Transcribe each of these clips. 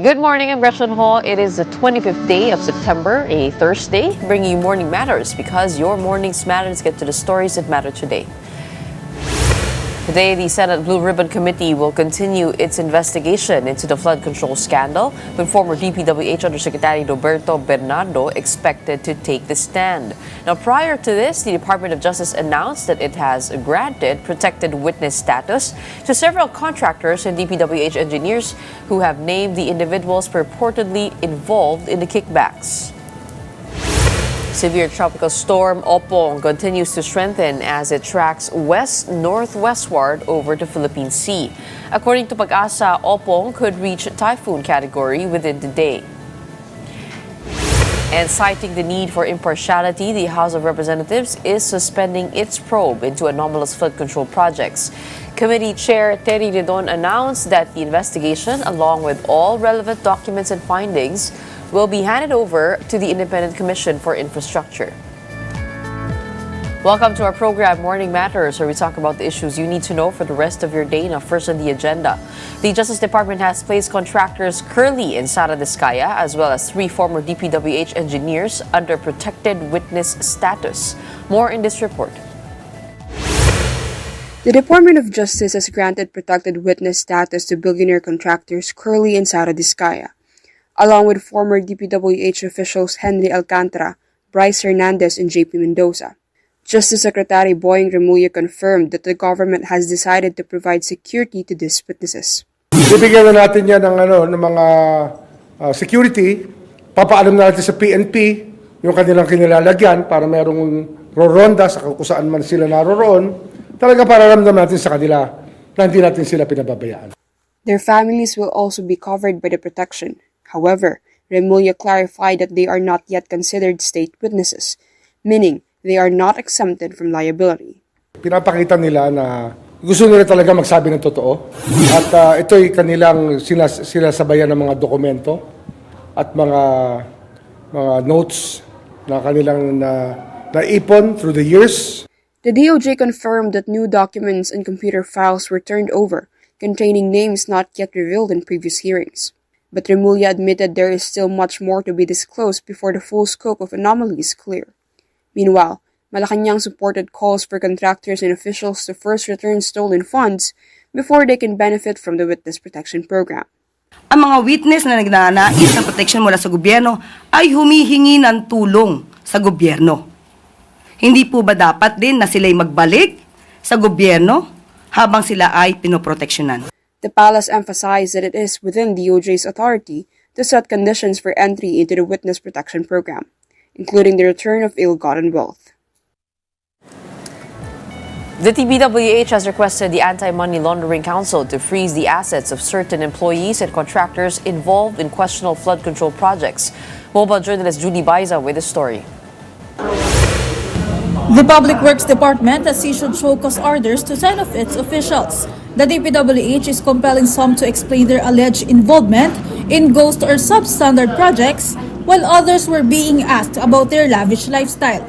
Good morning, I'm Gretchen Ho. It is the 25th day of September, a Thursday, bringing you Morning Matters because your mornings matter. Let's get to the stories that matter today. Today, the Senate Blue Ribbon Committee will continue its investigation into the flood control scandal, with former DPWH Undersecretary Roberto Bernardo expected to take the stand. Now, prior to this, the Department of Justice announced that it has granted protected witness status to several contractors and DPWH engineers who have named the individuals purportedly involved in the kickbacks. Severe tropical storm Opong continues to strengthen as it tracks west-northwestward over the Philippine Sea. According to Pag-asa, Opong could reach typhoon category within the day. And citing the need for impartiality, the House of Representatives is suspending its probe into anomalous flood control projects. Committee Chair Terry Redon announced that the investigation, along with all relevant documents and findings, will be handed over to the Independent Commission for Infrastructure. Welcome to our program, Morning Matters, where we talk about the issues you need to know for the rest of your day. Now, first on the agenda, the Justice Department has placed contractors Curly and Sara Vizcaya, as well as 3 former DPWH engineers, under protected witness status. More in this report. The Department of Justice has granted protected witness status to billionaire contractors Curly and Sara Vizcaya, along with former DPWH officials Henry Alcantara, Bryce Hernandez, and JP Mendoza. Justice Secretary Boying Remulla confirmed that the government has decided to provide security to these witnesses. Bibigyan na natin yan ng mga security. Papaalam na natin sa PNP yung kanilang kinilalagyan para mayroong roronda sa kung saan man sila naroroon. Talaga para ramdam natin sa kanila na hindi natin sila pinababayaan. Their families will also be covered by the protection. However, Remulla clarified that they are not yet considered state witnesses, meaning they are not exempted from liability. Pinapakita nila na gusto nila talaga magsabi ng totoo at ito'y kanilang sinasabayan ng mga dokumento at mga notes na kanilang naipon through the years. The DOJ confirmed that new documents and computer files were turned over, containing names not yet revealed in previous hearings. But Remulla admitted there is still much more to be disclosed before the full scope of anomalies is clear. Meanwhile, Malacanang supported calls for contractors and officials to first return stolen funds before they can benefit from the Witness Protection Program. Ang mga witness na nagnanais ng protection mula sa gobyerno ay humihingi ng tulong sa gobyerno. Hindi po ba dapat din na sila'y magbalik sa gobyerno habang sila ay pinoproteksyonan? The palace emphasized that it is within DOJ's authority to set conditions for entry into the Witness Protection Program, including the return of ill-gotten wealth. The DPWH has requested the Anti-Money Laundering Council to freeze the assets of certain employees and contractors involved in questionable flood control projects. Mobile journalist Judy Baiza with the story. The Public Works Department has issued show cause orders to 10 of its officials. The DPWH is compelling some to explain their alleged involvement in ghost or substandard projects, while others were being asked about their lavish lifestyle,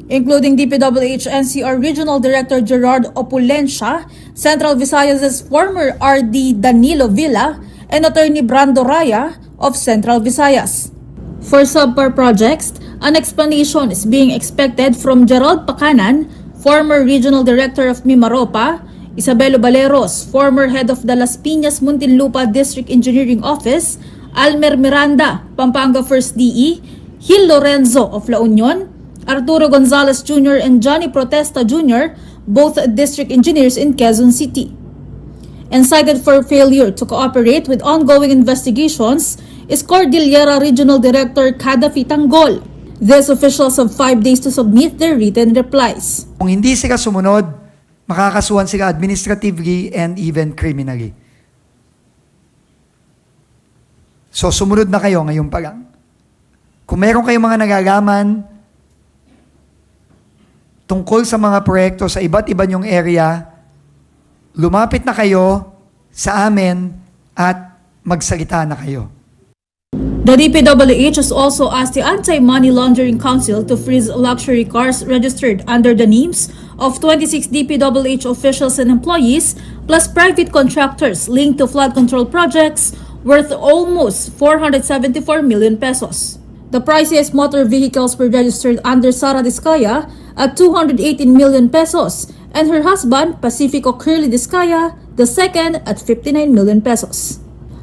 including DPWH NCR Regional Director Gerard Opulencia, Central Visayas' former RD Danilo Villa, and Attorney Brando Raya of Central Visayas. For subpar projects, an explanation is being expected from Gerald Pacanan, former Regional Director of Mimaropa, Isabelo Baleros, former head of the Las Piñas Muntinlupa District Engineering Office, Almer Miranda, Pampanga 1st DE, Gil Lorenzo of La Union, Arturo Gonzalez Jr. and Johnny Protesta Jr., both district engineers in Quezon City. And cited for failure to cooperate with ongoing investigations is Cordillera Regional Director Kadafi Tanggol. These officials have 5 days to submit their written replies. Kung hindi sila sumunod, makakasuhan sila administratively and even criminally. So sumunod na kayo ngayon pa lang. Kung meron kayong mga nagagaman tungkol sa mga proyekto sa iba't iba nyong area, lumapit na kayo sa amin at magsalita na kayo. The DPWH has also asked the Anti-Money Laundering Council to freeze luxury cars registered under the names of 26 DPWH officials and employees, plus private contractors linked to flood control projects, worth almost 474 million pesos. The priciest motor vehicles were registered under Sara Diskaya at 218 million pesos and her husband, Pacifico Curly Diskaya, the second at 59 million pesos.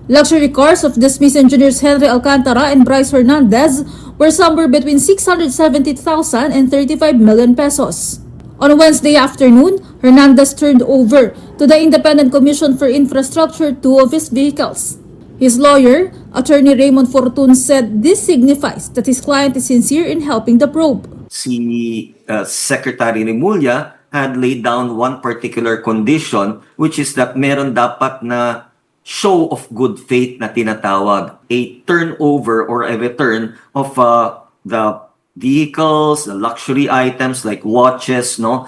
Luxury cars of dismissed engineers Henry Alcantara and Bryce Hernandez were somewhere between 670,000 and 35 million pesos. On Wednesday afternoon, Hernandez turned over to the Independent Commission for Infrastructure two of his vehicles. His lawyer, Attorney Raymond Fortun, said this signifies that his client is sincere in helping the probe. Si Secretary Remulla had laid down one particular condition, which is that meron dapat na show of good faith na tinatawag, a turnover or a return of the vehicles, the luxury items like watches, no,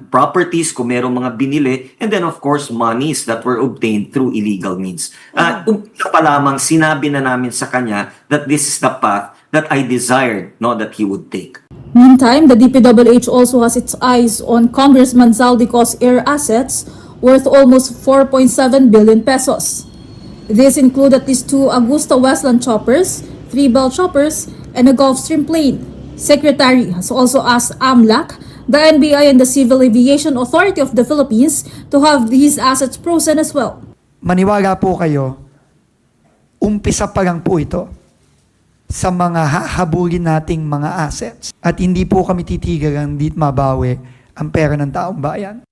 properties kung merong mga binili, and then of course monies that were obtained through illegal means. Umpisa pa lamang sinabi na namin sa kanya that this is the path that I desired, no, that he would take. Meantime, the DPWH also has its eyes on Congressman Zaldico's air assets worth almost 4.7 billion pesos. These include at least 2 Augusta Westland choppers, 3 Bell choppers, and a Gulfstream plane. Secretary has also asked AMLAC, the NBI, and the Civil Aviation Authority of the Philippines to have these assets frozen as well. Maniwala po kayo, umpisa pa lang po ito sa mga hahabulin nating mga assets. At hindi po kami titigil ang hindi mabawi ang pera ng taong bayan.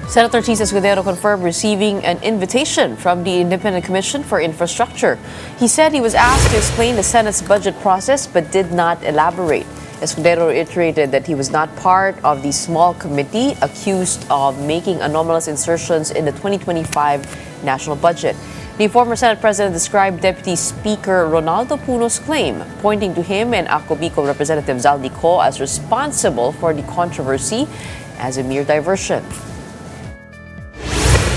Senator Chis Escudero confirmed receiving an invitation from the Independent Commission for Infrastructure. He said he was asked to explain the Senate's budget process but did not elaborate. Escudero reiterated that he was not part of the small committee accused of making anomalous insertions in the 2025 national budget. The former Senate President described Deputy Speaker Ronaldo Puno's claim, pointing to him and Ako Bicol Representative Zaldico as responsible for the controversy as a mere diversion.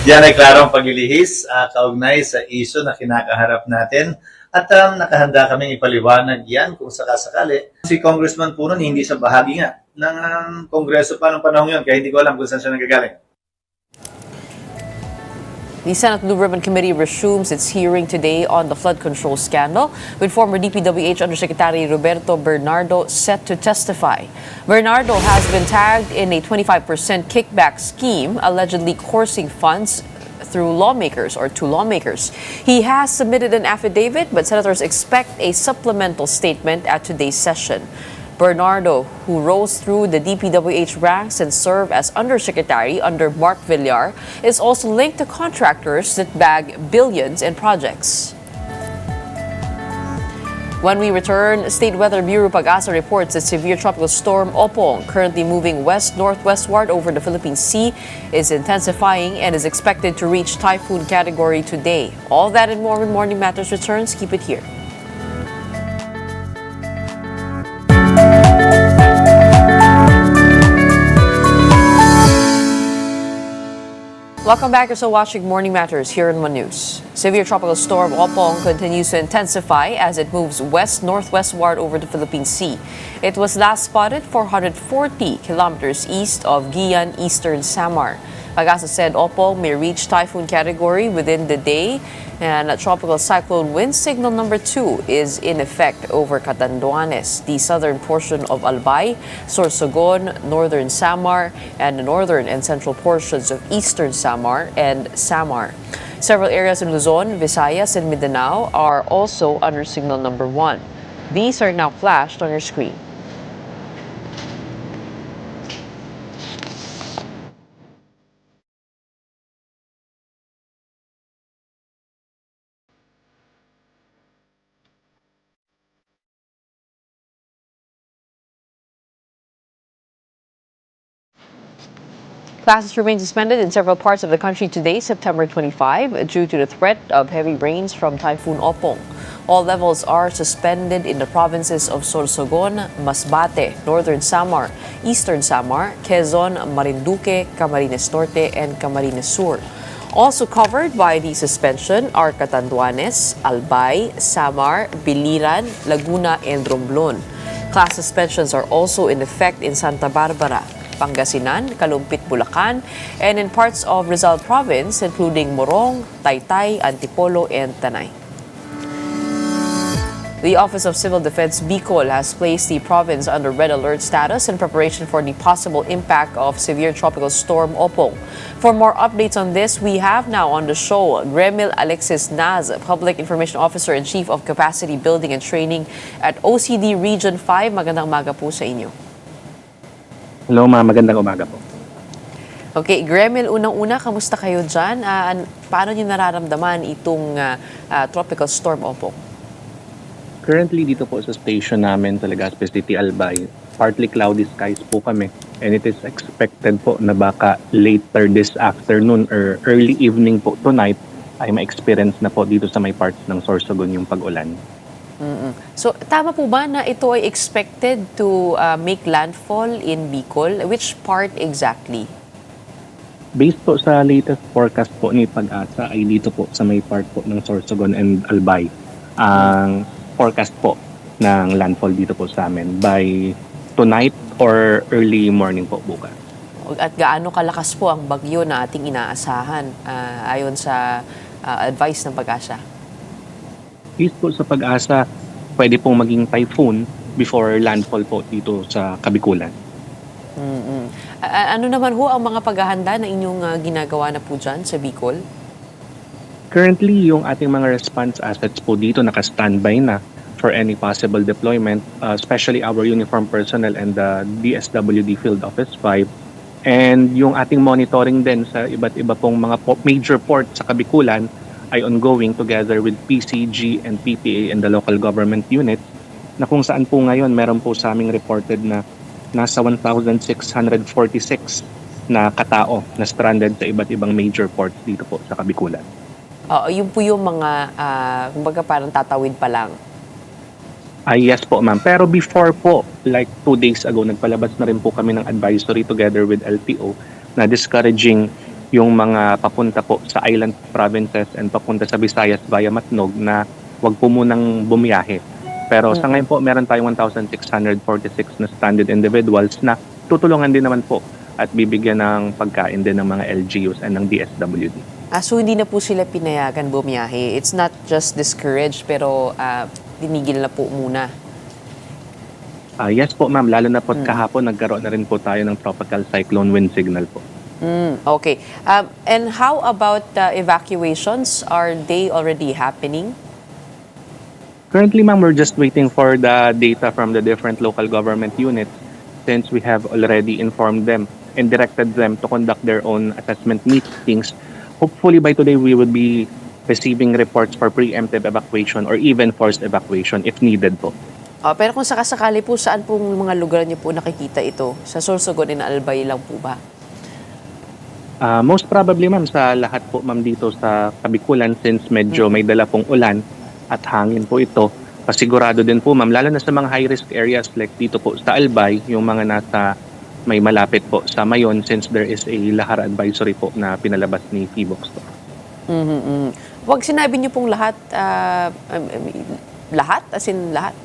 Yan ay klarong paglilihis kaugnay sa isyu na kinakaharap natin at nakahanda kaming ipaliwanag yan kung sakasakali. Si Congressman Puno hindi siya bahagi nga ng Kongreso pa ng panahon yun kaya hindi ko alam kung saan siya nagagaling. The Senate Blue Ribbon Committee resumes its hearing today on the flood control scandal, with former DPWH Undersecretary Roberto Bernardo set to testify. Bernardo has been tagged in a 25% kickback scheme, allegedly coursing funds through lawmakers or to lawmakers. He has submitted an affidavit, but senators expect a supplemental statement at today's session. Bernardo, who rose through the DPWH ranks and served as undersecretary under Mark Villar, is also linked to contractors that bag billions in projects. When we return, State Weather Bureau Pag-asa reports that severe tropical storm Opong, currently moving west-northwestward over the Philippine Sea, is intensifying and is expected to reach typhoon category today. All that and more when Morning Matters returns. Keep it here. Welcome back. You're still watching Morning Matters here in One News. Severe tropical storm Opong continues to intensify as it moves west-northwestward over the Philippine Sea. It was last spotted 440 kilometers east of Guian, eastern Samar. Pag-asa said Opong may reach typhoon category within the day, and tropical cyclone wind signal number 2 is in effect over Catanduanes, the southern portion of Albay, Sorsogon, northern Samar, and the northern and central portions of eastern Samar and Samar. Several areas in Luzon, Visayas, and Mindanao are also under signal number 1. These are now flashed on your screen. Classes remain suspended in several parts of the country today, September 25, due to the threat of heavy rains from Typhoon Opong. All levels are suspended in the provinces of Sorsogon, Masbate, Northern Samar, Eastern Samar, Quezon, Marinduque, Camarines Norte, and Camarines Sur. Also covered by the suspension are Catanduanes, Albay, Samar, Biliran, Laguna, and Romblon. Class suspensions are also in effect in Santa Barbara. Pangasinan, Kalumpit, Bulacan, and in parts of Rizal Province, including Morong, Taytay, Antipolo, and Tanay. The Office of Civil Defense Bicol has placed the province under red alert status in preparation for the possible impact of severe tropical storm Opong. For more updates on this, we have now on the show Gremil Alexis Naz, Public Information Officer and Chief of Capacity Building and Training at OCD Region 5. Magandang umaga po sa inyo. Hello ma'am, magandang umaga po. Okay, Gremil, unang-una, kamusta kayo dyan? Paano nyo nararamdaman itong tropical storm Opong? Currently dito po sa station namin sa Legazpi City, Albay, partly cloudy skies po kami, and it is expected po na baka later this afternoon or early evening po tonight ay ma-experience na po dito sa may parts ng Sorsogon yung pag-ulan. So, tama po ba na ito ay expected to make landfall in Bicol? Which part exactly? Based po sa latest forecast po ni Pag-asa ay dito po sa may part po ng Sorsogon and Albay. Ang forecast po ng landfall dito po sa amin by tonight or early morning po bukas. At gaano kalakas po ang bagyo na ating inaasahan ayon sa advice ng Pag-asa? Based po sa Pag-asa, pwede pong maging typhoon before landfall po dito sa Kabikulan. Ano naman ho ang mga paghahanda na inyong ginagawa na po dyan sa Bicol? Currently, yung ating mga response assets po dito naka-standby na for any possible deployment, especially our uniformed personnel and the DSWD Field Office 5. And yung ating monitoring din sa iba't iba pong mga major ports sa Kabikulan ay ongoing together with PCG and PPA and the local government units, na kung saan po ngayon meron po sa aming reported na nasa 1,646 na katao na stranded sa iba't ibang major ports dito po sa Kabikulan. Yun po yung mga, kumbaga parang tatawid pa lang. Yes po ma'am. Pero before po, like 2 days ago, nagpalabas na rin po kami ng advisory together with LTO na discouraging yung mga papunta po sa island provinces and papunta sa Visayas via Matnog na wag po munang bumiyahe. Pero sa ngayon po, meron tayong 1,646 na stranded individuals na tutulungan din naman po at bibigyan ng pagkain din ng mga LGUs and ng DSWD. So hindi na po sila pinayagan bumiyahe. It's not just discouraged, pero tinigil na po muna. Yes po ma'am, lalo na po kahapon nagkaroon na rin po tayo ng tropical cyclone wind signal po. Okay. And how about evacuations? Are they already happening? Currently ma'am, we're just waiting for the data from the different local government units since we have already informed them and directed them to conduct their own assessment meetings. Hopefully by today we will be receiving reports for preemptive evacuation or even forced evacuation if needed po. Pero kung sakasakali po, saan pong mga lugar niyo po nakikita ito? Sa Sorsogon and Albay lang po ba? Most probably ma'am sa lahat po ma'am dito sa Kabikulan since medyo may dala pong ulan at hangin po ito. Pasigurado din po ma'am, lalo na sa mga high risk areas like dito po sa Albay, yung mga nasa may malapit po sa Mayon since there is a lahar advisory po na pinalabas ni PBOX. Wag sinabi niyo pong lahat, lahat? As in lahat?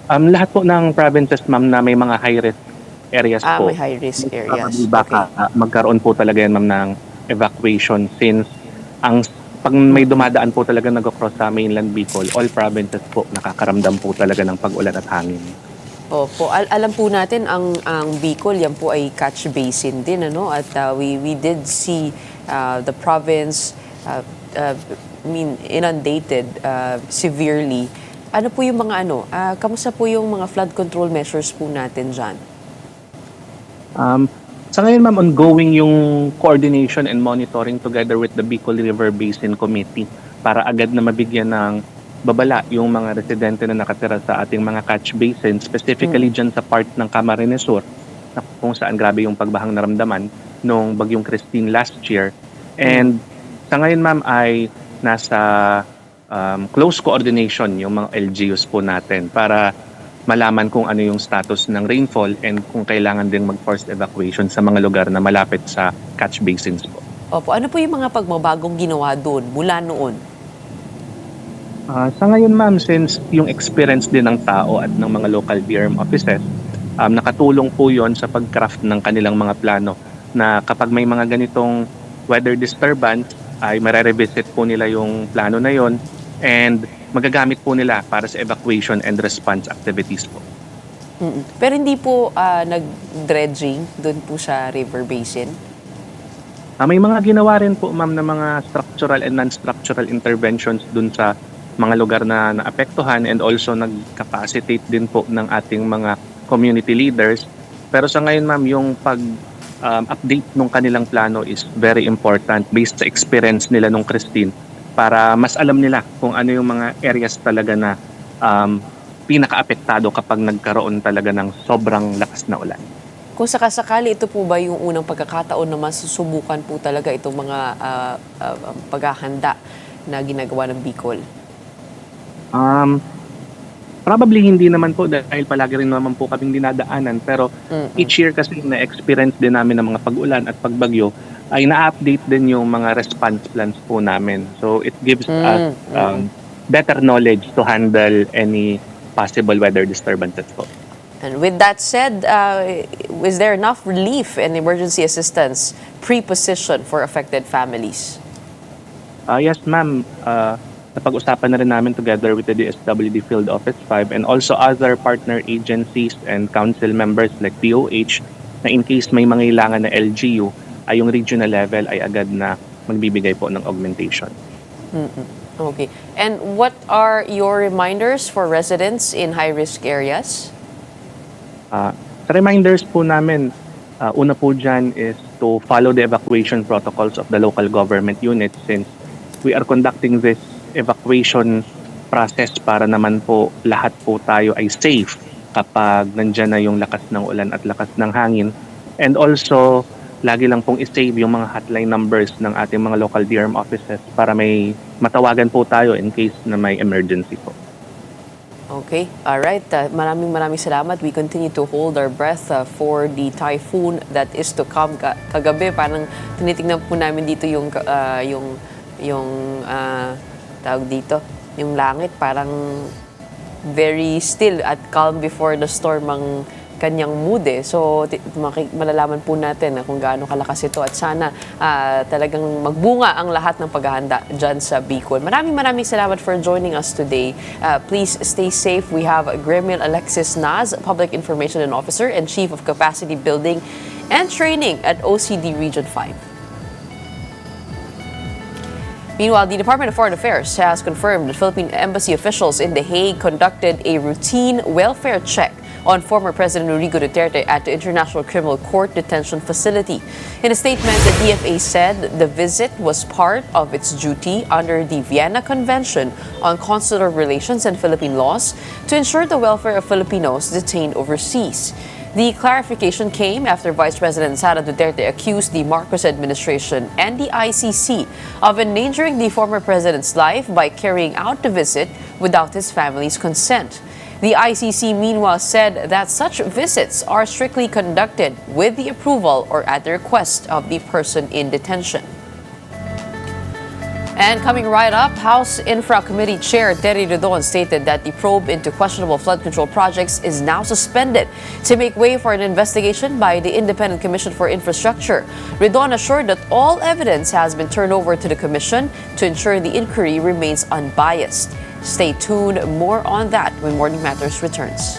Lahat po ng provinces ma'am na may mga high risk areas po. May high risk areas. Baka magkaroon po talaga yan ma'am ng evacuation since pag may dumadaan po talaga nag-cross sa mainland Bicol, all provinces po nakakaramdam po talaga ng pag-ulan at hangin. Opo, alam po natin ang Bicol, yan po ay catch basin din, ano? At we did see the province inundated severely. Ano po yung mga kamusta po yung mga flood control measures po natin dyan? Sa ngayon ma'am, ongoing yung coordination and monitoring together with the Bicol River Basin Committee para agad na mabigyan ng babala yung mga residente na nakatira sa ating mga catch basin, specifically dyan sa part ng Camarines Sur, na kung saan grabe yung pagbahang naramdaman nung bagyong Christine last year. And sa ngayon ma'am ay nasa close coordination yung mga LGUs po natin para malaman kung ano yung status ng rainfall and kung kailangan din mag-forced evacuation sa mga lugar na malapit sa catch basins po. Opo, ano po yung mga pagbabagong ginawa doon mula noon? Sa ngayon ma'am, since yung experience din ng tao at ng mga local DRM offices nakatulong po yon sa pag-craft ng kanilang mga plano na kapag may mga ganitong weather disturbance ay mare-revisit po nila yung plano na yon and magagamit po nila para sa evacuation and response activities po. Pero hindi po nag-dredging doon po sa river basin? May mga ginawa rin po, ma'am, na mga structural and non-structural interventions dun sa mga lugar na naapektuhan and also nag-capacitate din po ng ating mga community leaders. Pero sa ngayon, ma'am, yung pag-update ng kanilang plano is very important based sa experience nila nung Christine para mas alam nila kung ano yung mga areas talaga na pinaka-apektado kapag nagkaroon talaga ng sobrang lakas na ulan. Kung sakasakali, ito po ba yung unang pagkakataon na masusubukan po talaga itong mga paghahanda na ginagawa ng Bicol? Probably hindi naman po dahil palagi rin naman po kaming dinadaanan. Pero each year kasi na-experience din namin ng mga pag-ulan at pagbagyo ay na-update din yung mga response plans po namin. So it gives us better knowledge to handle any possible weather disturbances po. And with that said, is there enough relief and emergency assistance pre-positioned for affected families? Yes, ma'am. Napag-usapan na rin namin together with the DSWD Field Office 5 and also other partner agencies and council members like DOH na in case may mangailangan na LGU, ay yung regional level ay agad na magbibigay po ng augmentation. Okay. And what are your reminders for residents in high-risk areas? Sa reminders po namin, una po dyan is to follow the evacuation protocols of the local government units since we are conducting this evacuation process para naman po lahat po tayo ay safe kapag nandyan na yung lakas ng ulan at lakas ng hangin. And also, lagi lang pong i-save yung mga hotline numbers ng ating mga local DRM offices para may matawagan po tayo in case na may emergency po. Okay, all right. Maraming salamat. We continue to hold our breath for the typhoon that is to come. Kagabi, parang tinitingnan po namin dito yung tawag dito, yung langit parang very still at calm before the storm ang kanyang mood eh. So malalaman po natin kung gaano kalakas ito at sana talagang magbunga ang lahat ng paghahanda dyan sa Bicol. Maraming salamat for joining us today. Please stay safe. We have Gremiel Alexis Naz, Public Information Officer and Chief of Capacity Building and Training at OCD Region 5. Meanwhile, the Department of Foreign Affairs has confirmed that Philippine embassy officials in The Hague conducted a routine welfare check on former President Rodrigo Duterte at the International Criminal Court detention facility. In a statement, the DFA said the visit was part of its duty under the Vienna Convention on Consular Relations and Philippine Laws to ensure the welfare of Filipinos detained overseas. The clarification came after Vice President Sara Duterte accused the Marcos administration and the ICC of endangering the former president's life by carrying out the visit without his family's consent. The ICC meanwhile said that such visits are strictly conducted with the approval or at the request of the person in detention. And coming right up, House Infra Committee Chair Terry Redon stated that the probe into questionable flood control projects is now suspended to make way for an investigation by the Independent Commission for Infrastructure. Redon assured that all evidence has been turned over to the Commission to ensure the inquiry remains unbiased. Stay tuned, more on that when Morning Matters returns.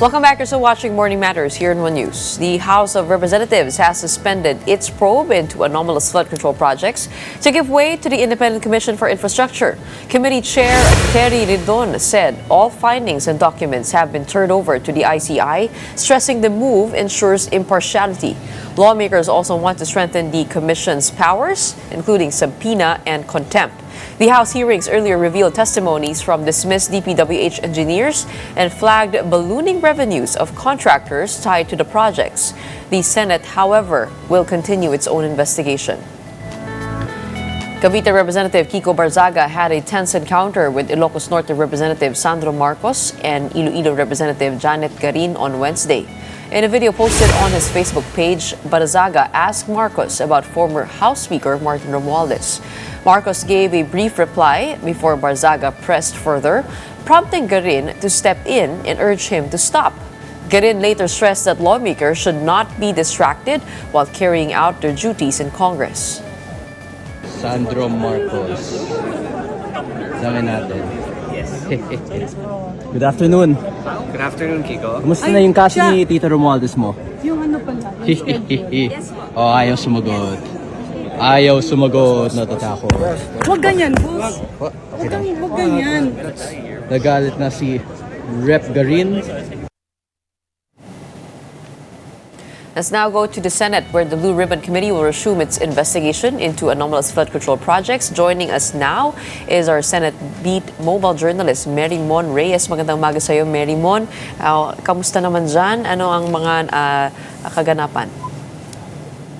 Welcome back. You're still watching Morning Matters here in One News. The House of Representatives has suspended its probe into anomalous flood control projects to give way to the Independent Commission for Infrastructure. Committee Chair Terry Redon said all findings and documents have been turned over to the ICI, stressing the move ensures impartiality. Lawmakers also want to strengthen the Commission's powers, including subpoena and contempt. The House hearings earlier revealed testimonies from dismissed DPWH engineers and flagged ballooning revenues of contractors tied to the projects. The Senate, however, will continue its own investigation. Cavite Representative Kiko Barzaga had a tense encounter with Ilocos Norte Representative Sandro Marcos and Iloilo Representative Janet Garin on Wednesday. In a video posted on his Facebook page, Barzaga asked Marcos about former House Speaker Martin Romualdez. Marcos gave a brief reply before Barzaga pressed further, prompting Garin to step in and urge him to stop. Garin later stressed that lawmakers should not be distracted while carrying out their duties in Congress. Sandro Marcos. Sabi natin. Good afternoon. Good afternoon, Kiko. Kumusta na yung kaso ni Tito Romualdez mo? Yung ano pala? Oh, ayaw sumagot. Ayaw sumagot. Natatakot. Huwag ganyan, boss. Huwag ganyan. Nagalit na si Rep. Garin. Let's now go to the Senate, where the Blue Ribbon Committee will resume its investigation into anomalous flood control projects. Joining us now is our Senate Beat mobile journalist, Mary Mon Reyes. Magandang umaga sa iyo, Mary Mon. Kamusta naman dyan? Ano ang mga kaganapan?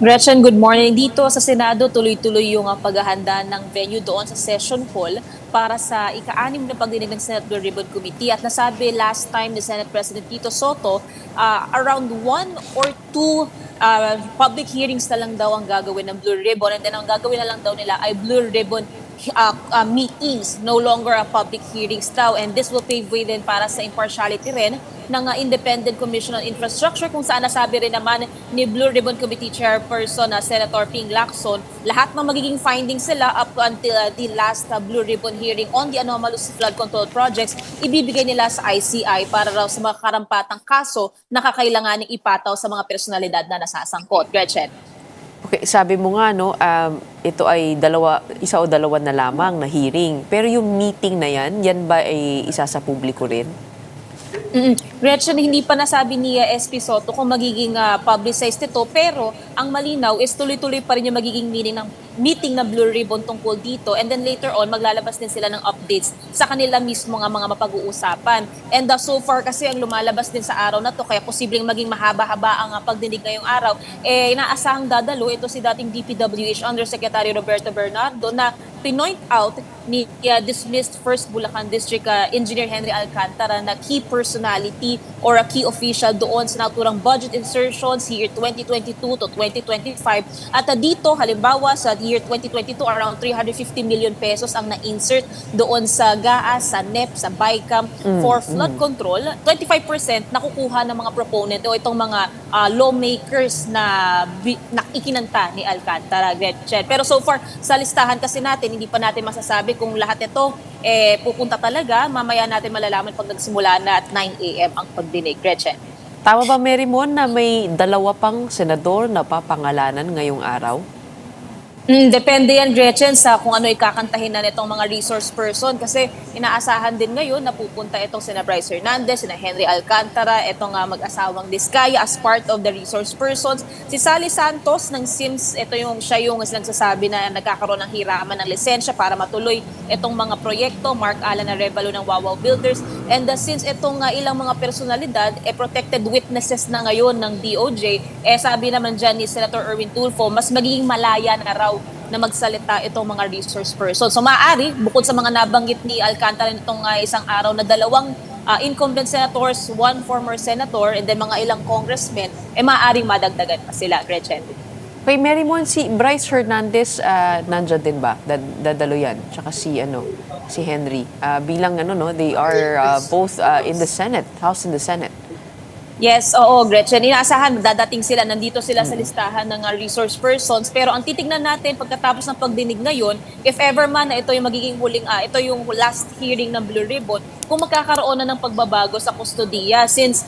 Gretchen, good morning. Dito sa Senado, tuloy-tuloy yung paghahanda ng venue doon sa session hall para sa ika-6 na pagdinig ng Senate Blue Ribbon Committee. At nasabi last time ni Senate President Tito Soto, around 1 or 2 public hearings na lang daw ang gagawin ng Blue Ribbon. And then ang gagawin na lang daw nila ay Blue Ribbon meetings, no longer public hearings daw. And this will pave way din para sa impartiality rin ng Independent Commission on Infrastructure, kung saan nasabi rin naman ni Blue Ribbon Committee Chairperson Senator Ping Lacson, lahat ng magiging findings sila up until the last Blue Ribbon hearing on the anomalous flood control projects, ibibigay nila sa ICI para raw sa mga karampatang kaso na kakailanganing ipataw sa mga personalidad na nasasangkot. Gretchen. Okay, sabi mo nga, no, ito ay isa o dalawa na lamang na hearing. Pero yung meeting na yan ba ay isa sa publiko rin? Gretchen, hindi pa nasabi ni SP Soto kung magiging publicized ito, pero ang malinaw is tuloy-tuloy pa rin yung magiging meeting ng Blue Ribbon tungkol dito, and then later on maglalabas din sila ng updates sa kanila mismo nga mga mapag-uusapan. And so far kasi ang lumalabas din sa araw na to, kaya posibleng maging mahaba-haba ang pagdinig ngayong araw, inaasahang dadalo ito si dating DPWH Undersecretary Roberto Bernardo na pinoint out ni dismissed First Bulacan District Engineer Henry Alcantara na key personality or a key official doon sa naturang budget insertions year 2022 to 2025. At dito, halimbawa sa year 2022, around 350 million pesos ang na-insert doon sa GAAS, sa NEP, sa BICAM for flood control. 25% nakukuha ng mga proponent o itong mga lawmakers na ikinanta ni Alcantara, Gretchen. Pero so far, sa listahan kasi natin, hindi pa natin masasabi kung lahat ito pupunta talaga. Mamaya natin malalaman pag nagsimula na at 9 a.m. ang pagdinig. Gretchen. Tama ba, Mary Mon, na may 2 pang senador na papangalanan ngayong araw? Depende yan, Gretchen, sa kung ano ikakantahin na nitong mga resource person, kasi inaasahan din ngayon na pupunta itong sina Bryce Hernandez, sina Henry Alcantara, itong mag-asawang Diskaya as part of the resource persons. Si Sally Santos ng SIMS, siya yung nagsasabi na nagkakaroon ng hiraman ng lisensya para matuloy itong mga proyekto. Mark Alan Arevalo ng Wawaw Builders. And since itong ilang mga personalidad, protected witnesses na ngayon ng DOJ, sabi naman dyan ni Senator Erwin Tulfo, mas magiging malaya na raw na magsalita itong mga resource person. So maaari, bukod sa mga nabanggit ni Alcantara nitong isang araw na 2 incumbent senators, 1 former senator, and then mga ilang congressmen, maaaring madagdagan pa sila, Gretchen. Okay, Mary Mon, si Bryce Hernandez, nandyan din ba? Dadalo yan. Tsaka si Henry. Bilang they are both in the Senate, House in the Senate. Yes, oo, Gretchen. Inaasahan, dadating sila, nandito sila sa listahan ng resource persons. Pero ang titignan natin pagkatapos ng pagdinig ngayon, if ever man na ito yung magiging ito yung last hearing ng Blue Ribbon, kung magkakaroon na ng pagbabago sa kustodiya. Since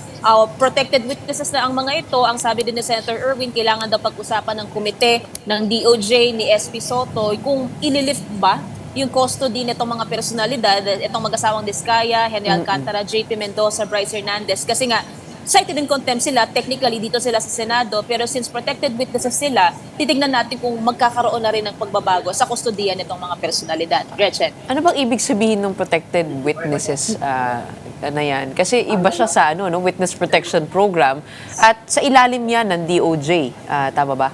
protected witnesses na ang mga ito, ang sabi din ni Senator Erwin, kailangan daw pag-usapan ng komite, ng DOJ, ni SP Soto, kung ililift ba yung custody nitong mga personalidad, itong mag-asawang Diskaya, Henry Alcantara, JP Mendoza, Bryce Hernandez. Kasi nga, cited in contempt sila, technically dito sila sa Senado, pero since protected witnesses sila, titignan natin kung magkakaroon na rin ng pagbabago sa kustodiya nitong mga personalidad. Gretchen. Ano bang ibig sabihin ng protected witnesses na yan? Kasi iba siya sa Witness Protection Program at sa ilalim yan ng DOJ. Tama ba?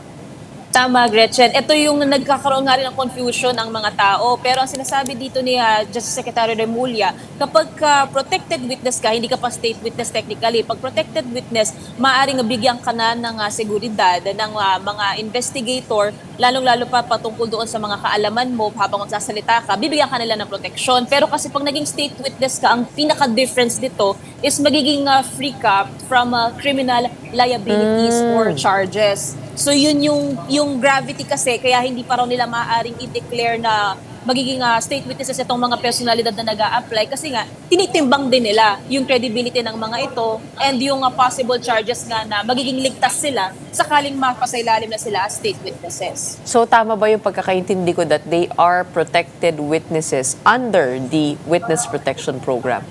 Tama, Gretchen. Ito yung nagkakaroon nga rin ng confusion ng mga tao. Pero ang sinasabi dito ni Justice Secretary Remulla, kapag protected witness ka, hindi ka pa state witness technically. Pag protected witness, maaaring bigyan ka na ng seguridad ng mga investigator, lalong-lalo pa patungkol doon sa mga kaalaman mo habang magsasalita ka, bibigyan ka nila ng protection. Pero kasi pag naging state witness ka, ang pinaka-difference dito is magiging free ka from criminal liabilities or charges. So yun yung gravity kasi, kaya hindi pa raw nila maaaring i-declare na magiging state witnesses itong mga personalidad na nag-a-apply kasi nga tinitimbang din nila yung credibility ng mga ito and yung possible charges nga na magiging ligtas sila sakaling mapasailalim na sila as state witnesses. So tama ba yung pagkakaintindi ko that they are protected witnesses under the Witness Protection Program?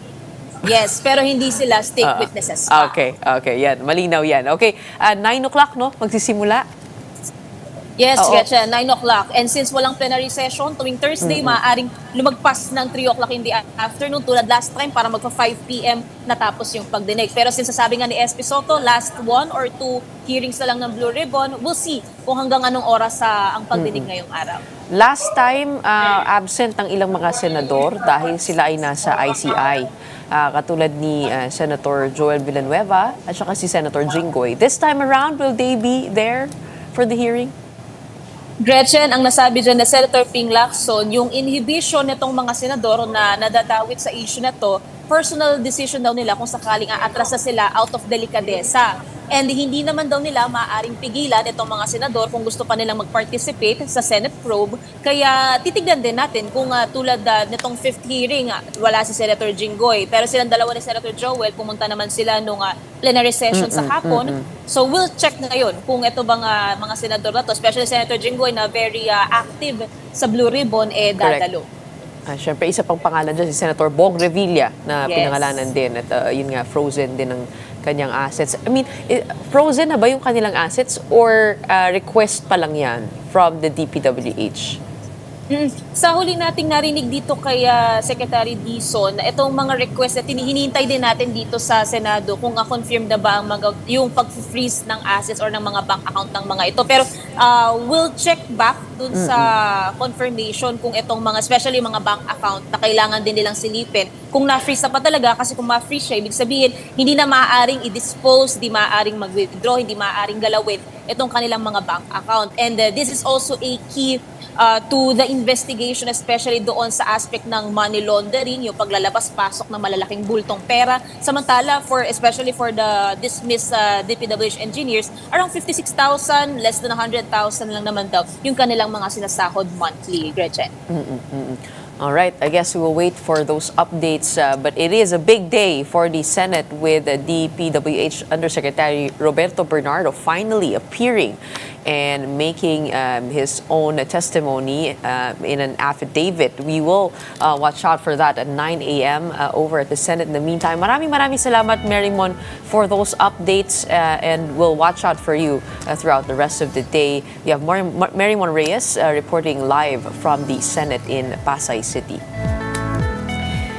Yes, pero hindi sila state witnesses pa. Okay, yan. Malinaw yan. Okay, 9 o'clock, no? Magsisimula? Yes, Gretchen, 9 o'clock. And since walang plenary session, tuwing Thursday, maaaring lumagpas ng 3 o'clock in the afternoon tulad last time para magpa-5 p.m. natapos yung pagdinig. Pero since sabi nga ni SP Soto, last 1 or 2 hearings na lang ng Blue Ribbon, we'll see kung hanggang anong oras ang pagdinig ngayong araw. Last time, absent ang ilang mga senador dahil sila ay nasa ICI. Katulad ni Senator Joel Villanueva at saka si Senator Jinggoy. This time around, will they be there for the hearing? Gretchen, ang nasabi dyan na Senator Ping Lacson, yung inhibition nitong mga senador na nadadawit sa issue na to, personal decision daw nila kung sakaling aatras na sila out of delikadesa. And hindi naman daw nila maaaring pigilan itong mga senador kung gusto pa nilang mag-participate sa Senate probe. Kaya titignan din natin kung tulad nitong 5th hearing, wala si Senator Jinggoy. Pero silang dalawa ni Senator Joel, pumunta naman sila nung plenary session sa hapon. So we'll check ngayon kung ito bang mga senador na to, especially Senator Jinggoy na very active sa Blue Ribbon, dadalo. Siyempre, isa pang pangalan dyan, si Senator Bong Revilla na Yes. pinangalanan din. At yun nga, frozen din ang kanyang assets. I mean, frozen na ba yung kanilang assets or request pa lang yan from the DPWH? Sa huli nating narinig dito kay Secretary Dizon, itong mga request na hinihintay din natin dito sa Senado kung confirm na ba ang yung pag-freeze ng assets or ng mga bank account ng mga ito. Pero we'll check back dun sa confirmation kung itong mga, especially mga bank account na kailangan din nilang silipin. Kung na-freeze na pa talaga, kasi kung ma-freeze siya, ibig sabihin, hindi na maaaring i-dispose, hindi maaaring mag-withdraw, hindi maaaring galawin itong kanilang mga bank account. And this is also a key to the investigation, especially doon sa aspect ng money laundering, yung paglalabas-pasok ng malalaking bultong pera. Samantala, especially for the dismissed DPWH engineers, around 56,000, less than 100,000 lang naman daw yung kanilang mga sinasahod monthly, Gretchen. All right, I guess we will wait for those updates. But it is a big day for the Senate with DPWH Undersecretary Roberto Bernardo finally appearing and making his own testimony in an affidavit. We will watch out for that at 9 a.m. Over at the Senate. In the meantime, maraming salamat, Marymon, for those updates, and we'll watch out for you throughout the rest of the day. We have Marymon Reyes reporting live from the Senate in Pasay City.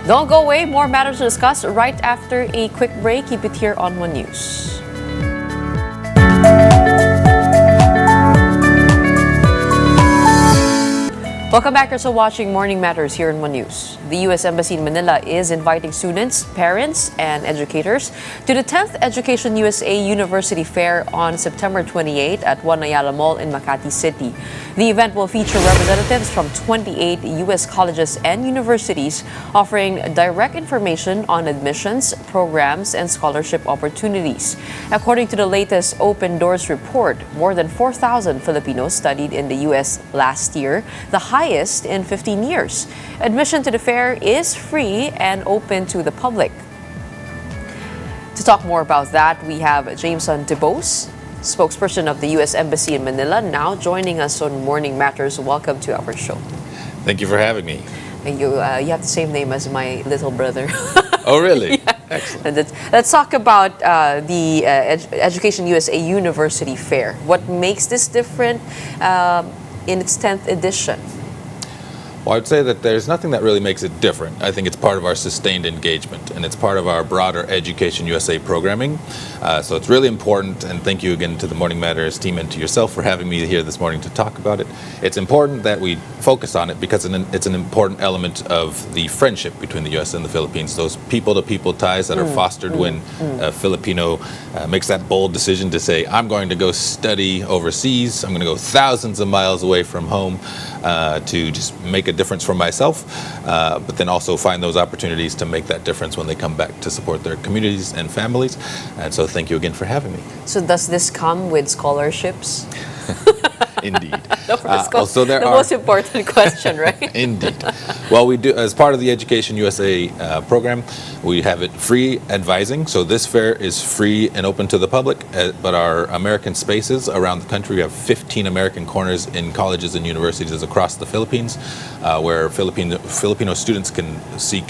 Don't go away. More matters to discuss right after a quick break. Keep it here on One News. Welcome back. You're also watching Morning Matters here in One News. The U.S. Embassy in Manila is inviting students, parents, and educators to the 10th Education USA University Fair on September 28 at One Ayala Mall in Makati City. The event will feature representatives from 28 U.S. colleges and universities offering direct information on admissions, programs, and scholarship opportunities. According to the latest Open Doors report, more than 4,000 Filipinos studied in the U.S. last year, the highest in 15 years. Admission to the fair is free and open to the public. To talk more about that, we have Jameson DeBose, spokesperson of the U.S. Embassy in Manila, now joining us on Morning Matters. Welcome to our show. Thank you for having me. And you have the same name as my little brother. Oh, really? Yeah. Excellent. And let's talk about the Education USA University Fair. What makes this different in its 10th edition? Well, I'd say that there's nothing that really makes it different. I think it's part of our sustained engagement, and it's part of our broader Education USA programming. So it's really important, and thank you again to the Morning Matters team and to yourself for having me here this morning to talk about it. It's important that we focus on it because it's an important element of the friendship between the U.S. and the Philippines, those people-to-people ties that are fostered when a Filipino makes that bold decision to say, I'm going to go study overseas, I'm going to go thousands of miles away from home to just make a difference for myself, but then also find those opportunities to make that difference when they come back to support their communities and families. And so thank you again for having me. So does this come with scholarships? Indeed. The most important question, right? Indeed. Well, we do, as part of the Education USA program, we have it free advising. So this fair is free and open to the public, but our American spaces around the country, we have 15 American corners in colleges and universities across the Philippines, where Filipino students can seek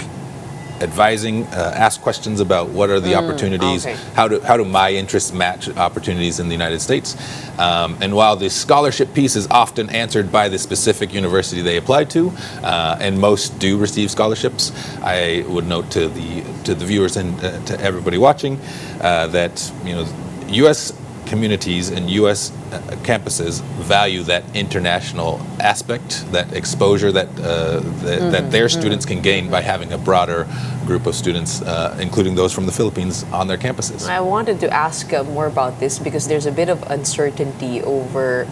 advising, ask questions about what are the opportunities, how do my interests match opportunities in the United States. And while the scholarship piece is often answered by the specific university they apply to, and most do receive scholarships, I would note to the viewers and to everybody watching that U.S. communities and U.S. campuses value that international aspect, that exposure that their students can gain by having a broader group of students, including those from the Philippines, on their campuses. I wanted to ask more about this because there's a bit of uncertainty over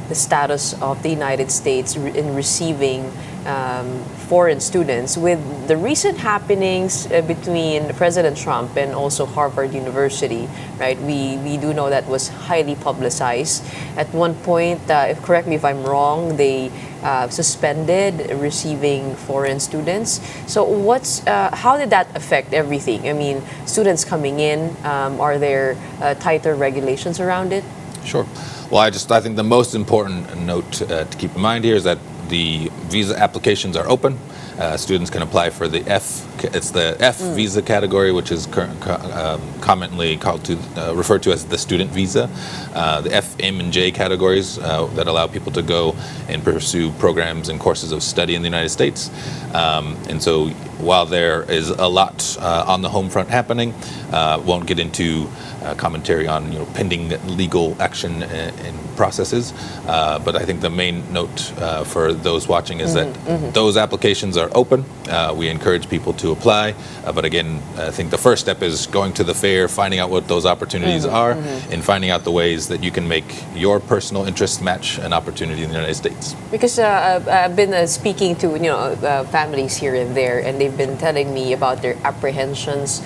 the status of the United States in receiving foreign students. With the recent happenings between President Trump and also Harvard University, right? We do know that was highly publicized. At one point, correct me if I'm wrong, they suspended receiving foreign students. So how did that affect everything? I mean, students coming in, are there tighter regulations around it? Sure. Well, I think the most important note to keep in mind here is that the visa applications are open. Students can apply for the it's the F visa category, which is commonly referred to as the student visa. The F, M, and J categories that allow people to go and pursue programs and courses of study in the United States. And so while there is a lot on the home front happening, won't get into commentary on pending legal action and processes. But I think the main note for those watching is that those applications are open. We encourage people to apply. But again, I think the first step is going to the fair, finding out what those opportunities are, and finding out the ways that you can make your personal interests match an opportunity in the United States. Because I've been speaking to families here and there, and they've been telling me about their apprehensions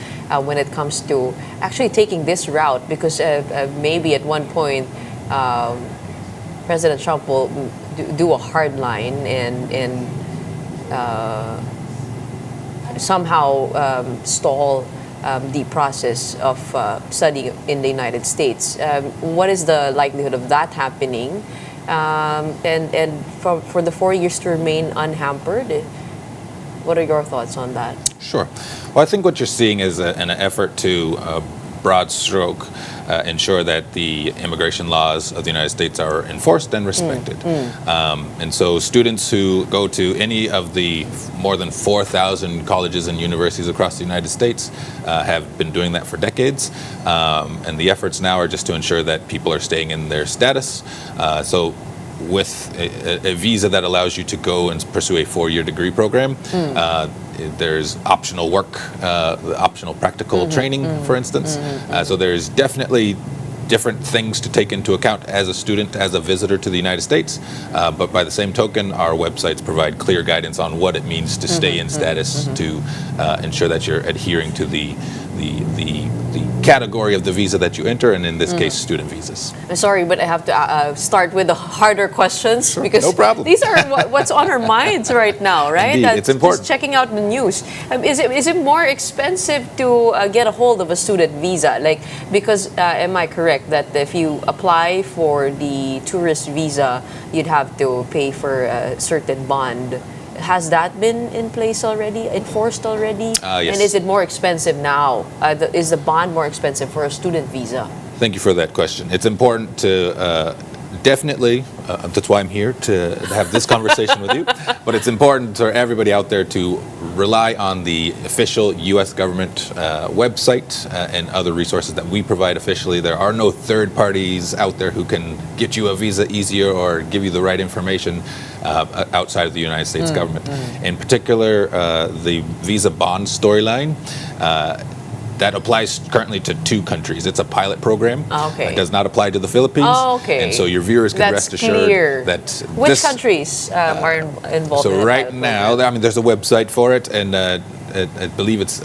when it comes to actually taking this route, because maybe at one point President Trump will do a hard line and somehow stall the process of studying in the United States. What is the likelihood of that happening? And for the 4 years to remain unhampered? What are your thoughts on that? Sure. Well, I think what you're seeing is an effort to broad stroke ensure that the immigration laws of the United States are enforced and respected. And so students who go to any of the more than 4,000 colleges and universities across the United States have been doing that for decades. And the efforts now are just to ensure that people are staying in their status. So with a visa that allows you to go and pursue a 4-year degree program, there's optional work, optional practical training, for instance. So there's definitely different things to take into account as a student, as a visitor to the United States. But by the same token, our websites provide clear guidance on what it means to stay in status, to ensure that you're adhering to the category of the visa that you enter, and in this case, student visas. I'm sorry, but I have to start with the harder questions, because no problem. These are what's on our minds right now, right? Indeed, it's important. Just checking out the news. Is it more expensive to get a hold of a student visa? Because am I correct that if you apply for the tourist visa, you'd have to pay for a certain bond? Has that been in place already, enforced already? Yes. And is it more expensive now? Is the bond more expensive for a student visa? Thank you for that question. It's important to definitely, that's why I'm here, to have this conversation with you. But it's important for everybody out there to rely on the official U.S. government website and other resources that we provide officially. There are no third parties out there who can get you a visa easier or give you the right information outside of the United States government. In particular, the visa bond storyline. That applies currently to 2 countries. It's a pilot program. Okay. It does not apply to the Philippines. Okay. And so your viewers can rest assured clear. that Which countries are involved in so the right pilot now, program? I mean, there's a website for it, and I believe it's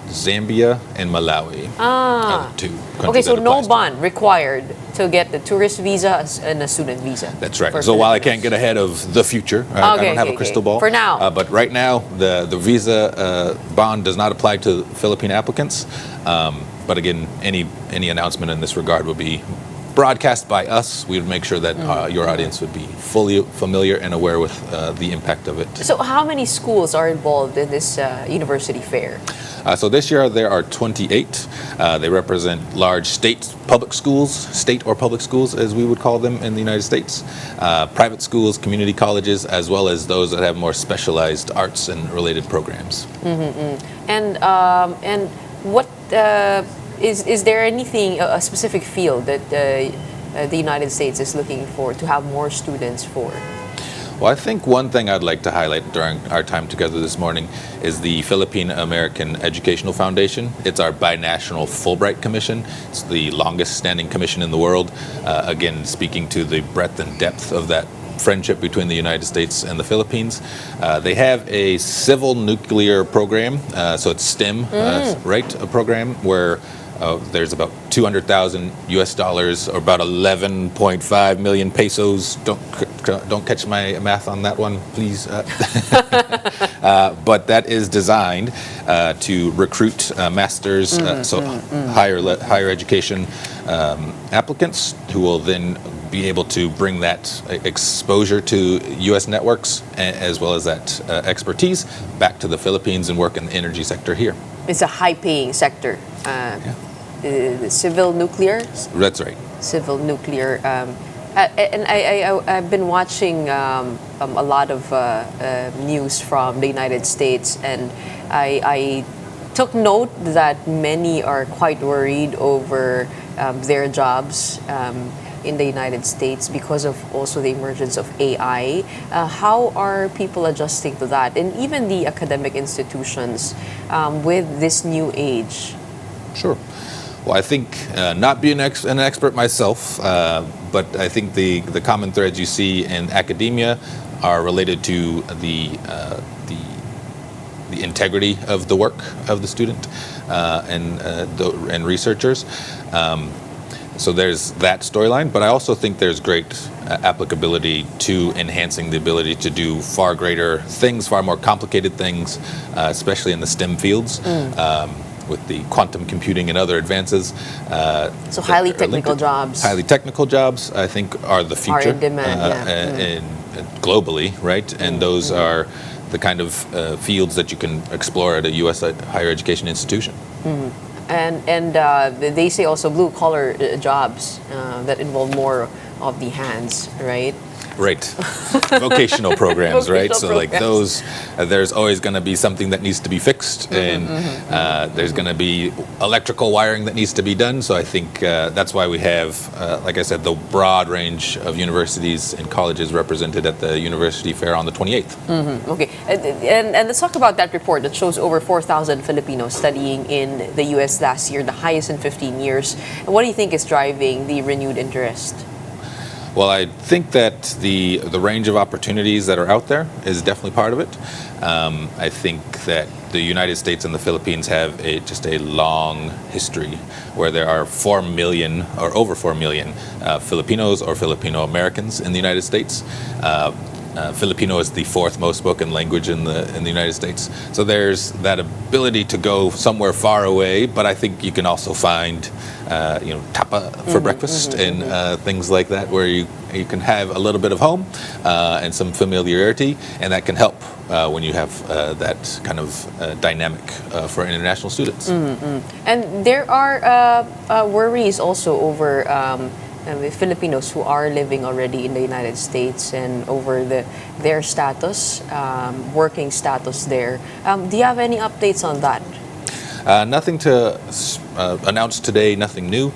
Zambia and Malawi. Ah. 2 countries. Okay, so that no applies to. bond required to get the tourist visa and a student visa. That's right. for So while I Filipinos. can't get ahead of the future, I Okay, don't have okay, a crystal okay. ball. For now. But right now, the visa bond does not apply to Philippine applicants. But again, any announcement in this regard will be broadcast by us. We would make sure that your audience would be fully familiar and aware with the impact of it. So how many schools are involved in this university fair? So this year there are 28. They represent large state public schools, state or public schools as we would call them in the United States, private schools, community colleges, as well as those that have more specialized arts and related programs. And what is there anything, a specific field that the United States is looking for to have more students for? Well, I think one thing I'd like to highlight during our time together this morning is the Philippine American Educational Foundation. It's our binational Fulbright Commission. It's the longest standing commission in the world. Again, speaking to the breadth and depth of that friendship between the United States and the Philippines. They have a civil nuclear program, so it's STEM, right? A program where there's about $200,000 US dollars, or about 11.5 million pesos. Don't catch my math on that one, please. But that is designed to recruit masters, higher education applicants who will then be able to bring that exposure to U.S. networks as well as that expertise back to the Philippines and work in the energy sector here. It's a high-paying sector. The civil nuclear? That's right. Civil nuclear. And I've been watching a lot of news from the United States, and I took note that many are quite worried over their jobs in the United States because of also the emergence of AI. How are people adjusting to that? And even the academic institutions with this new age? Sure. Well, I think not being an expert myself, but I think the common threads you see in academia are related to the integrity of the work of the student and researchers. So there's that storyline, but I also think there's great applicability to enhancing the ability to do far greater things, far more complicated things, especially in the STEM fields. With the quantum computing and other advances. So highly technical jobs. Highly technical jobs, I think, are the future. Are in demand, and globally, right? And those are the kind of fields that you can explore at a U.S. higher education institution. And they say also blue-collar jobs that involve more of the hands, right? Right. Vocational programs, right? Vocational So like programs. those, there's always going to be something that needs to be fixed, and there's going to be electrical wiring that needs to be done. So I think that's why we have, like I said, the broad range of universities and colleges represented at the University Fair on the 28th. Okay. And let's talk about that report that shows over 4,000 Filipinos studying in the U.S. last year, the highest in 15 years. What do you think is driving the renewed interest? Well, I think that the range of opportunities that are out there is definitely part of it. I think that the United States and the Philippines have just a long history where there are 4 million or over 4 million Filipinos or Filipino Americans in the United States. Filipino is the 4th most spoken language in the United States. So there's that ability to go somewhere far away, but I think you can also find tapa for breakfast and things like that, where you can have a little bit of home and some familiarity, and that can help when you have that kind of dynamic for international students. And there are worries also over Filipinos who are living already in the United States and over their status, working status there. Do you have any updates on that? Nothing to announce today, nothing new.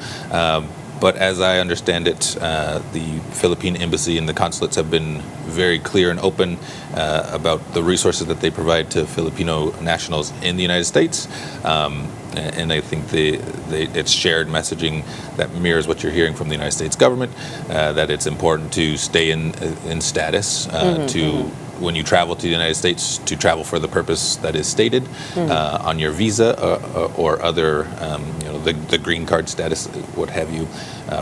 But as I understand it, the Philippine embassy and the consulates have been very clear and open about the resources that they provide to Filipino nationals in the United States. And I think it's shared messaging that mirrors what you're hearing from the United States government, that it's important to stay in status, to when you travel to the United States, to travel for the purpose that is stated on your visa or other, the green card status, what have you,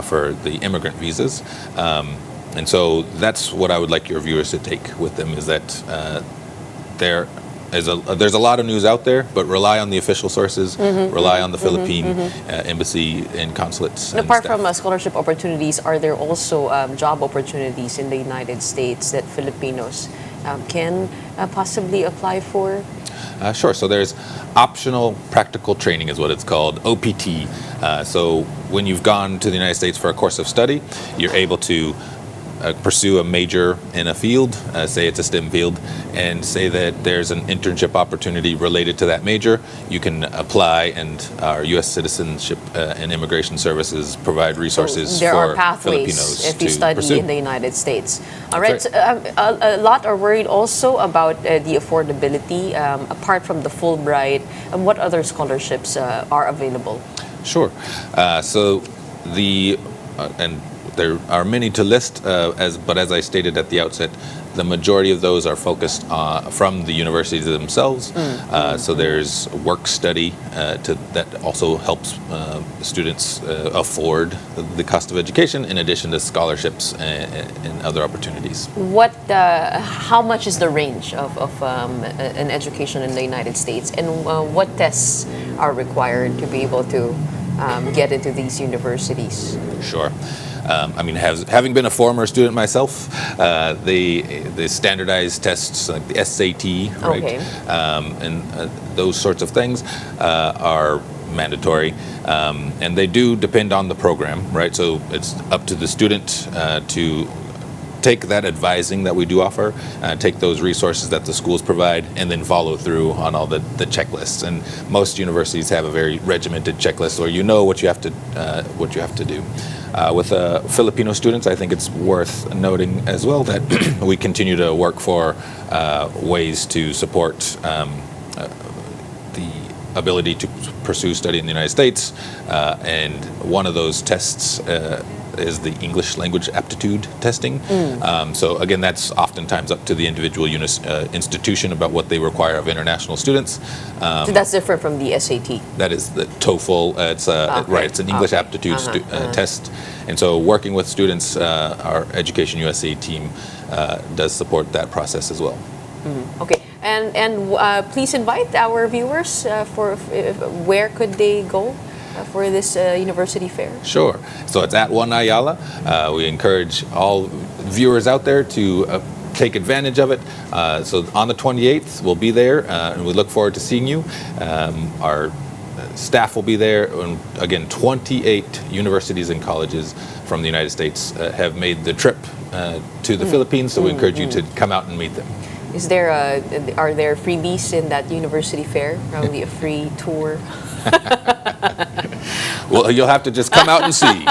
for the immigrant visas. And so that's what I would like your viewers to take with them, is that there's a lot of news out there, but rely on the official sources, rely on the Philippine embassy and consulates. And apart from scholarship opportunities, are there also job opportunities in the United States that Filipinos can possibly apply for? Sure. So there's optional practical training is what it's called, OPT. So when you've gone to the United States for a course of study, you're able to pursue a major in a field, say it's a STEM field, and say that there's an internship opportunity related to that major. You can apply, and our U.S. Citizenship and Immigration Services provide resources there for are pathways Filipinos if you to study pursue. in the United States. All That's right. A lot are worried also about the affordability. Apart from the Fulbright, what other scholarships are available? Sure. So and there are many to list, but as I stated at the outset, the majority of those are focused from the universities themselves. So there's work study that also helps students afford the cost of education, in addition to scholarships and other opportunities. How much is the range of an education in the United States, and what tests are required to be able to get into these universities? Sure. Having been a former student myself, the standardized tests like the SAT, right, and those sorts of things are mandatory, and they do depend on the program, right? So it's up to the student to take that advising that we do offer, take those resources that the schools provide, and then follow through on all the checklists. And most universities have a very regimented checklist, or you know what you have to do. With Filipino students, I think it's worth noting as well that we continue to work for ways to support the ability to pursue study in the United States, and one of those tests is the English language aptitude testing. So again, that's oftentimes up to the individual institution about what they require of international students. So that's different from the SAT? That is the TOEFL. It's an English aptitude test. And so working with students, our Education USA team does support that process as well. Okay. And please invite our viewers for where could they go for this university fair? Sure. So it's at One Ayala. We encourage all viewers out there to take advantage of it. So on the 28th, we'll be there, and we look forward to seeing you. Our staff will be there. And again, 28 universities and colleges from the United States have made the trip to the Philippines, so we encourage you to come out and meet them. Are there freebies in that university fair? Probably a free tour. Well, you'll have to just come out and see.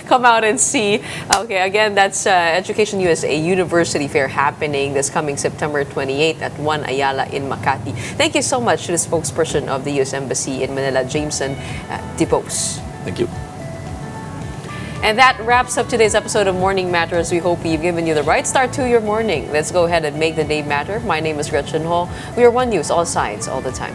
Come out and see. Okay, again, that's Education USA University Fair happening this coming September 28th at One Ayala in Makati. Thank you so much to the spokesperson of the U.S. Embassy in Manila, Jameson DePose. Thank you. And that wraps up today's episode of Morning Matters. We hope we've given you the right start to your morning. Let's go ahead and make the day matter. My name is Gretchen Ho. We are One News, all sides, all the time.